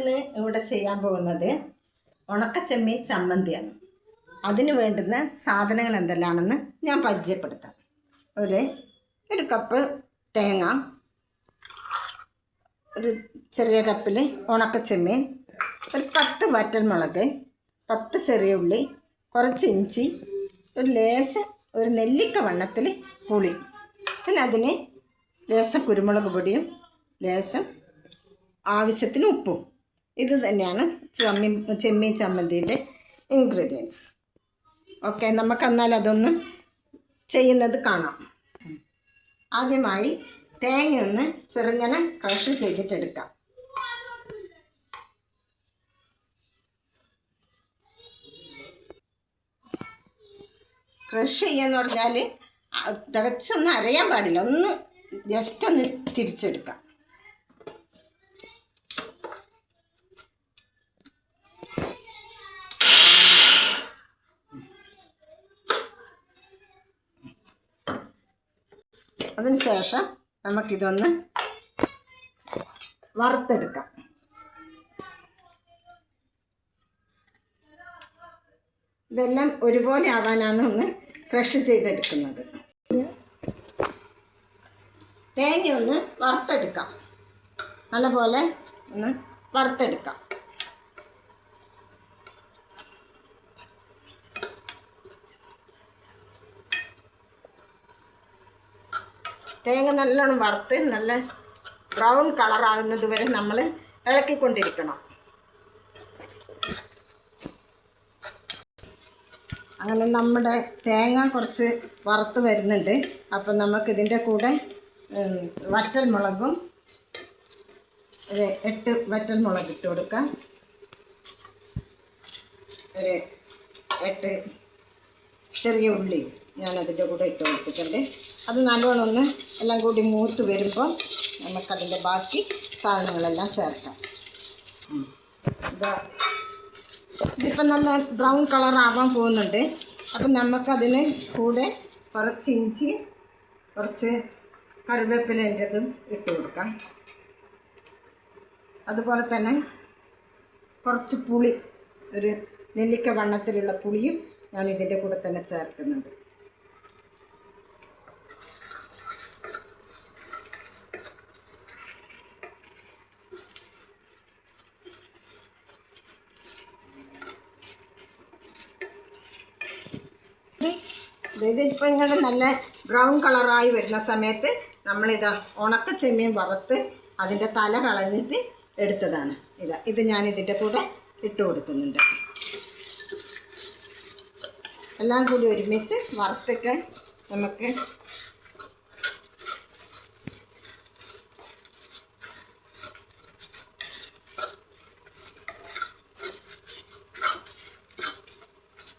ഞാനിന്ന് ഇവിടെ ചെയ്യാൻ പോകുന്നത് ഉണക്കച്ചെമ്മീൻ ചമ്മന്തിയാണ്. അതിന് വേണ്ടുന്ന സാധനങ്ങൾ എന്തെല്ലാമാണെന്ന് ഞാൻ പരിചയപ്പെടുത്താം. ഒരു കപ്പ് തേങ്ങ, ഒരു ചെറിയ കപ്പിൽ ഉണക്കച്ചെമ്മീൻ, ഒരു 10 വറ്റൽമുളക്, 10 ചെറിയ ഉള്ളി, കുറച്ച് ഇഞ്ചി, ഒരു നെല്ലിക്ക വണ്ണത്തിൽ പുളി, പിന്നെ അതിന് ലേശം കുരുമുളക് പൊടിയും ലേശം ആവശ്യത്തിന് ഉപ്പും. ഇത് തന്നെയാണ് ചെമ്മീൻ ചമ്മന്തിയുടെ ഇൻഗ്രീഡിയൻസ്. ഓക്കെ, നമുക്കെന്നാൽ അതൊന്ന് ചെയ്യുന്നത് കാണാം. ആദ്യമായി തേങ്ങയൊന്ന് ചെറുങ്ങനെ ക്രഷ് ചെയ്തിട്ടെടുക്കാം. ക്രഷ് ചെയ്യാന്ന് പറഞ്ഞാൽ തികച്ചൊന്നും അരയാൻ പാടില്ല, ഒന്ന് ജസ്റ്റ് ഒന്ന് തിരിച്ചെടുക്കാം. അതിനുശേഷം നമുക്കിതൊന്ന് വറുത്തെടുക്കാം. ഇതെല്ലാം ഒരുപോലെ ആവാനാണ് ഒന്ന് ക്രഷ് ചെയ്തെടുക്കുന്നത്. തേങ്ങയൊന്ന് വറുത്തെടുക്കാം, നല്ലപോലെ ഒന്ന് വറുത്തെടുക്കാം. തേങ്ങ നല്ലോണം വറുത്ത് നല്ല ബ്രൗൺ കളറാകുന്നത് വരെ നമ്മൾ ഇളക്കിക്കൊണ്ടിരിക്കണം. അങ്ങനെ നമ്മുടെ തേങ്ങ കുറച്ച് വറുത്ത് വരുന്നുണ്ട്. അപ്പം നമുക്കിതിൻ്റെ കൂടെ വറ്റൽമുളകും 8 വറ്റൽമുളക് ഇട്ട് കൊടുക്കാം. 8 ചെറിയ ഉള്ളി ഞാനതിൻ്റെ കൂടെ ഇട്ട് കൊടുത്തിട്ടുണ്ട്. അത് നല്ലോണം ഒന്ന് എല്ലാം കൂടി മൂത്ത് വരുമ്പോൾ നമുക്കതിൻ്റെ ബാക്കി സാധനങ്ങളെല്ലാം ചേർക്കാം. ഇതിപ്പോൾ നല്ല ബ്രൗൺ കളറാവാൻ പോകുന്നുണ്ട്. അപ്പം നമുക്കതിന് കൂടെ കുറച്ച് ഇഞ്ചി, കുറച്ച് കറിവേപ്പിലേൻ്റെതും ഇട്ട് കൊടുക്കാം. അതുപോലെ തന്നെ കുറച്ച് പുളി, ഒരു നെല്ലിക്ക വണ്ണത്തിലുള്ള പുളിയും ഞാൻ ഇതിൻ്റെ കൂടെ തന്നെ ചേർക്കുന്നുണ്ട്. ഇതിപ്പോൾ ഇങ്ങനെ നല്ല ബ്രൗൺ കളറായി വരുന്ന സമയത്ത് നമ്മളിതാ ഉണക്ക ചെമ്മീൻ വറുത്ത് അതിൻ്റെ തല കളഞ്ഞിട്ട് എടുത്തതാണ്. ഇത് ഞാൻ ഇതിൻ്റെ കൂടെ ഇട്ട് കൊടുക്കുന്നുണ്ട്. എല്ലാം കൂടി ഒരുമിച്ച് വറുത്തിട്ട് നമുക്ക്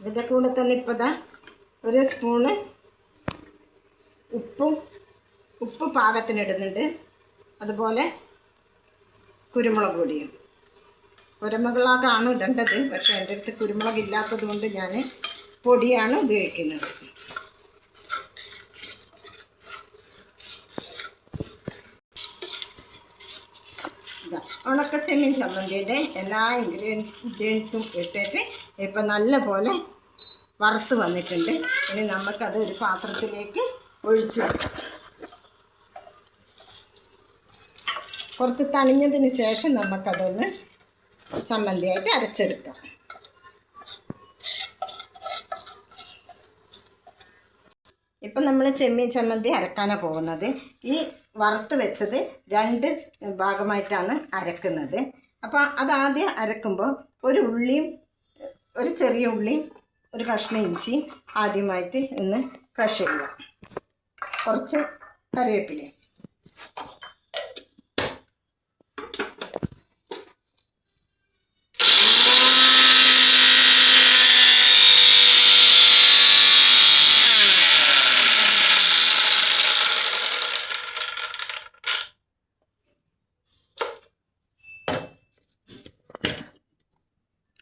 ഇതിൻ്റെ കൂടെ തന്നെ ഇപ്പോൾ ഒരു സ്പൂണ് ഉപ്പ് പാകത്തിനിടുന്നുണ്ട്. അതുപോലെ കുരുമുളക് പൊടിയും. കുരുമുളകാണ് ഇടേണ്ടത്, പക്ഷേ എൻ്റെ അടുത്ത് കുരുമുളക് ഇല്ലാത്തത് കൊണ്ട് ഞാൻ പൊടിയാണ് ഉപയോഗിക്കുന്നത്. ഉണക്ക ചെമ്മീൻ ചമ്മന്തിയുടെ എല്ലാ ഇൻഗ്രീഡിയൻസും ഇട്ടിട്ട് ഇപ്പം നല്ലപോലെ വറുത്ത് വന്നിട്ടുണ്ട്. ഇനി നമുക്കത് ഒരു പാത്രത്തിലേക്ക് ഒഴിച്ച് വെക്കാം. കുറച്ച് തണിഞ്ഞതിന് ശേഷം നമുക്കതൊന്ന് ചമ്മന്തിയായിട്ട് അരച്ചെടുക്കാം. ഇപ്പം നമ്മൾ ചെമ്മീൻ ചമ്മന്തി അരക്കാനാണ് പോകുന്നത്. ഈ വറുത്ത് വെച്ചത് 2 ഭാഗമായിട്ടാണ് അരക്കുന്നത്. അപ്പോൾ അതാദ്യം അരക്കുമ്പോൾ ഒരു ചെറിയ ഉള്ളിയും ഒരു കഷ്ണം ഇഞ്ചി ആദ്യമായിട്ട് ഒന്ന് ക്രഷ് ചെയ്യുക. കുറച്ച് കറിവേപ്പില,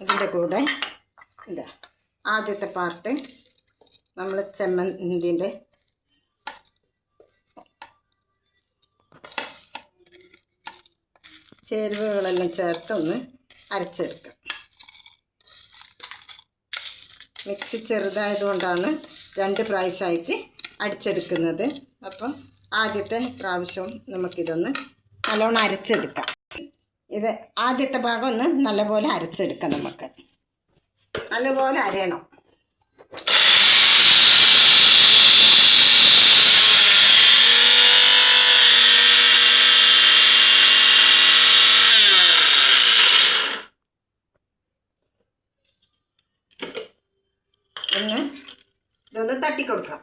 അതിൻ്റെ കൂടെ ആദ്യത്തെ പാർട്ട് നമ്മൾ ചമ്മന്തിൻ്റെ ചേരുവകളെല്ലാം ചേർത്ത് ഒന്ന് അരച്ചെടുക്കാം. മിക്സി ചെറുതായതുകൊണ്ടാണ് 2 പ്രാവശ്യമായിട്ട് അടിച്ചെടുക്കുന്നത്. അപ്പം ആദ്യത്തെ പ്രാവശ്യവും നമുക്കിതൊന്ന് നല്ലോണം അരച്ചെടുക്കാം. ഇത് ആദ്യത്തെ ഭാഗം ഒന്ന് നല്ലപോലെ അരച്ചെടുക്കാം. നമുക്ക് നല്ലപോലെ അരയണം. ഇതൊന്ന് തട്ടിക്കൊടുക്കാം.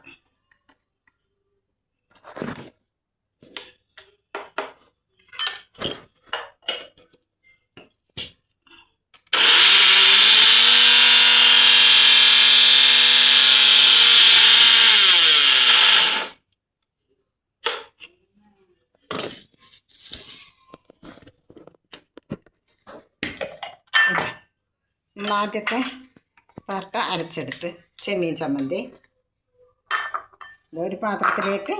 നമ്മൾ ആദ്യത്തെ പാർട്ട് അരച്ചെടുത്ത് ചെമ്മീൻ ചമ്മന്തി ഒരു പാത്രത്തിലേക്ക്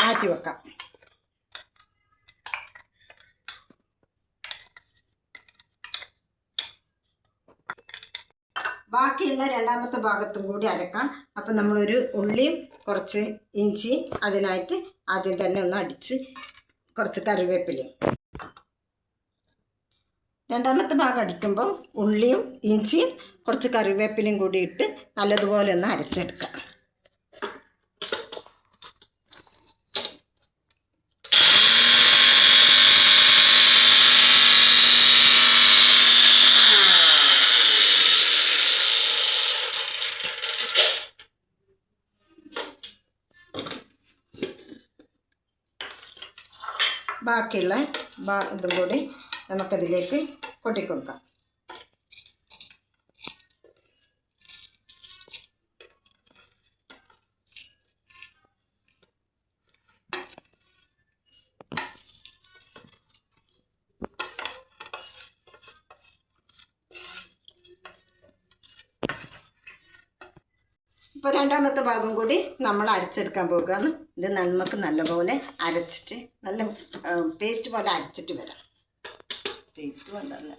മാറ്റി വെക്കാം. ബാക്കിയുള്ള രണ്ടാമത്തെ ഭാഗത്തും കൂടി അരക്കാം. അപ്പം നമ്മളൊരു ഉള്ളിയും കുറച്ച് ഇഞ്ചി അതിനായിട്ട് ആദ്യം തന്നെ ഒന്ന് അടിച്ച് കുറച്ച് കറിവേപ്പിലയും. രണ്ടാമത്തെ ഭാഗം അടിക്കുമ്പോൾ ഉള്ളിയും ഇഞ്ചിയും കുറച്ച് കറിവേപ്പിലയും കൂടി ഇട്ട് നല്ലതുപോലെ ഒന്ന് അരച്ചെടുക്കാം. ബാക്കിയുള്ള ഇതും കൂടി നമുക്കതിലേക്ക് കൊട്ടിക്കൊടുക്കാം. ഇപ്പോൾ രണ്ടാമത്തെ ഭാഗം കൂടി നമ്മൾ അരച്ചെടുക്കാൻ പോകുകയാണ്. ഇത് നമുക്ക് നല്ലപോലെ അരച്ചിട്ട് നല്ല പേസ്റ്റ് പോലെ അരച്ചിട്ട് വരാം. പേസ്റ്റ് വേണ്ടല്ല,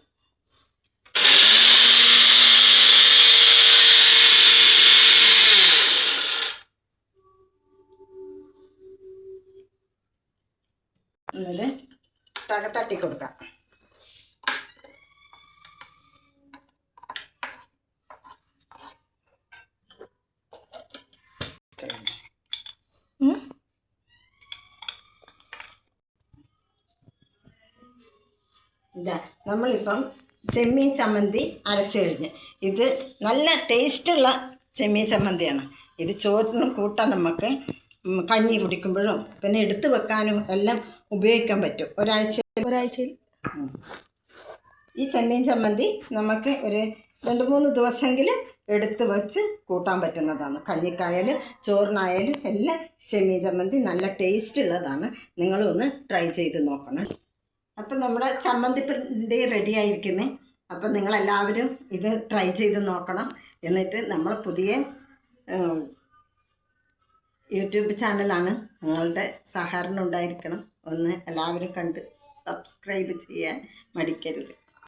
എന്നത് തട്ടി കൊടുക്കാം. ഇതാ നമ്മളിപ്പം ചെമ്മീൻ ചമ്മന്തി അരച്ചു കഴിഞ്ഞ്. ഇത് നല്ല ടേസ്റ്റുള്ള ചെമ്മീൻ ചമ്മന്തിയാണ്. ഇത് ചോറിനും കൂട്ടാൻ നമുക്ക് കഞ്ഞി കുടിക്കുമ്പോഴും പിന്നെ എടുത്തു വെക്കാനും എല്ലാം ഉപയോഗിക്കാൻ പറ്റും. ഒരാഴ്ചയിൽ ഈ ചെമ്മീൻ ചമ്മന്തി നമുക്ക് ഒരു 2-3 ദിവസമെങ്കിലും എടുത്ത് വെച്ച് കൂട്ടാൻ പറ്റുന്നതാണ്. കഞ്ഞിക്കായാലും ചോറിനായാലും എല്ലാം ചെമ്മീൻ ചമ്മന്തി നല്ല ടേസ്റ്റ് ഉള്ളതാണ്. നിങ്ങളൊന്ന് ട്രൈ ചെയ്ത് നോക്കണം. അപ്പം നമ്മുടെ ചമ്മന്തിപ്പിണ്ടി റെഡി ആയിരിക്കുന്നത്. അപ്പം നിങ്ങളെല്ലാവരും ഇത് ട്രൈ ചെയ്ത് നോക്കണം. എന്നിട്ട് നമ്മൾ പുതിയ യൂട്യൂബ് ചാനലാണ്, നിങ്ങളുടെ സഹകരണം ഉണ്ടായിരിക്കണം. ഒന്ന് എല്ലാവരും കണ്ട് സബ്സ്ക്രൈബ് ചെയ്യാൻ മടിക്കരുത്.